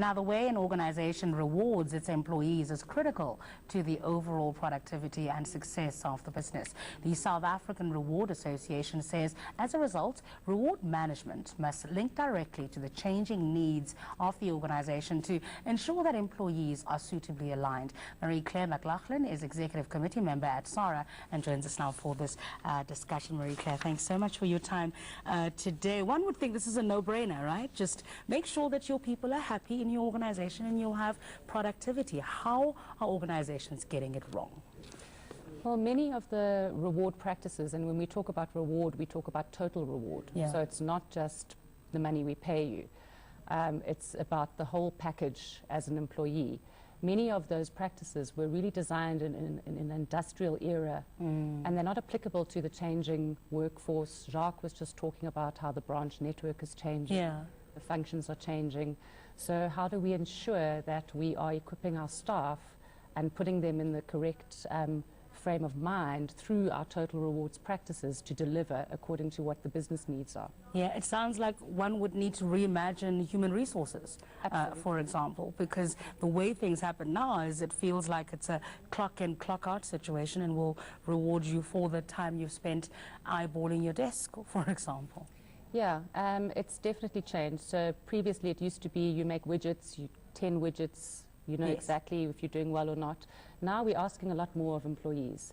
Now, the way an organization rewards its employees is critical to the overall productivity and success of the business. The South African Reward Association says, as a result, reward management must link directly to the changing needs of the organization to ensure that employees are suitably aligned. Mclachlan is Executive Committee member at SARA and joins us now for this discussion. Claire, thanks so much for your time today. One would think this is a no-brainer, right? Just make sure that your people are happy in your organization and you'll have productivity. How are organizations getting it wrong? Well, many of the reward practices, and when we talk about reward, we talk about total reward. Yeah. So it's not just the money we pay you. It's about the whole package as an employee. Many of those practices were really designed in an industrial era, and they're not applicable to the changing workforce. Jacques was just talking about how the branch network is changing. Yeah. The functions are changing. So how do we ensure that we are equipping our staff and putting them in the correct frame of mind through our total rewards practices to deliver according to what the business needs are? Yeah, it sounds like one would need to reimagine human resources, for example, because the way things happen now is it feels like it's a clock in, clock out situation and will reward you for the time you've spent eyeballing your desk, for example. Yeah, it's definitely changed. So previously it used to be you make widgets, 10 widgets, you know exactly if you're doing well or not. Now we're asking a lot more of employees.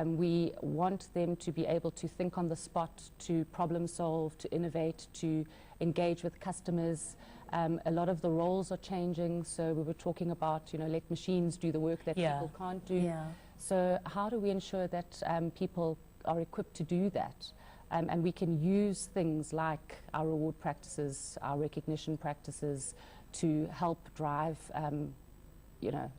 We want them to be able to think on the spot, to problem solve, to innovate, to engage with customers. A lot of the roles are changing. So we were talking about, let machines do the work that people can't do. Yeah. So how do we ensure that people are equipped to do that? And we can use things like our reward practices, our recognition practices to help drive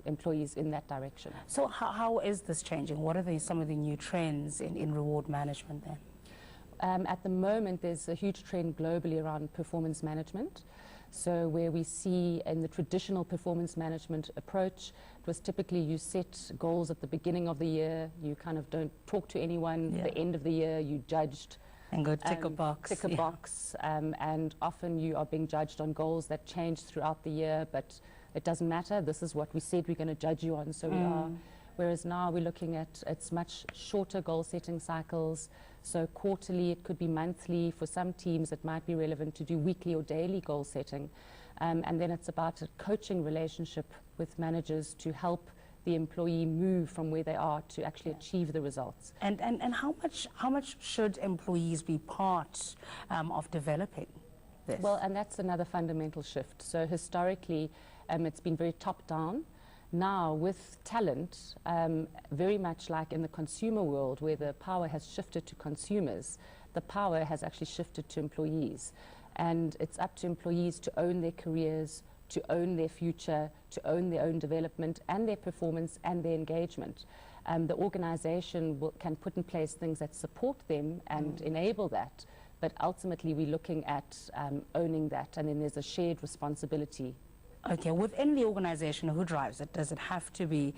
employees in that direction. So how is this changing? What are some of the new trends in reward management then? At the moment, there's a huge trend globally around performance management. So where we see in the traditional performance management approach, it was typically you set goals at the beginning of the year, you kind of don't talk to anyone, at the end of the year you judged. And go tick a box. Tick a box, and often you are being judged on goals that change throughout the year, but it doesn't matter, this is what we said we're going to judge you on, so we are. Whereas now we're looking at, it's much shorter goal setting cycles, so quarterly, it could be monthly. For some teams it might be relevant to do weekly or daily goal setting, and then it's about a coaching relationship with managers to help the employee move from where they are to actually achieve the results. And how much should employees be part of developing this? Well, and that's another fundamental shift. So historically it's been very top down. Now with talent, very much like in the consumer world where the power has shifted to consumers, the power has actually shifted to employees. And it's up to employees to own their careers, to own their future, to own their own development and their performance and their engagement. The organization can put in place things that support them and enable that, but ultimately we're looking at owning that, and then there's a shared responsibility. Okay, within the organization, who drives it? Does it have to be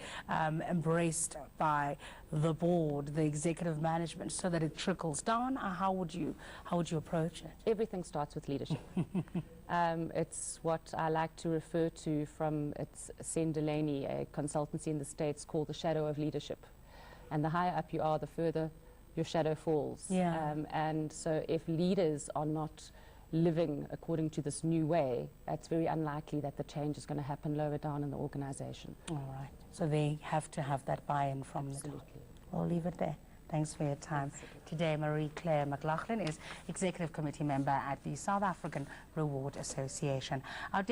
embraced by the board, the executive management, so that it trickles down? Or how would you approach it? Everything starts with leadership. It's what I like to refer to from Sen Delaney, a consultancy in the States, called the shadow of leadership. And the higher up you are, the further your shadow falls. Yeah. And so if leaders are not living according to this new way, it's very unlikely that the change is going to happen lower down in the organization. All right. So they have to have that buy-in from the top. We'll leave it there. Thanks for your time. Today, Claire Mclachlan is Executive Committee member at the South African Reward Association. Our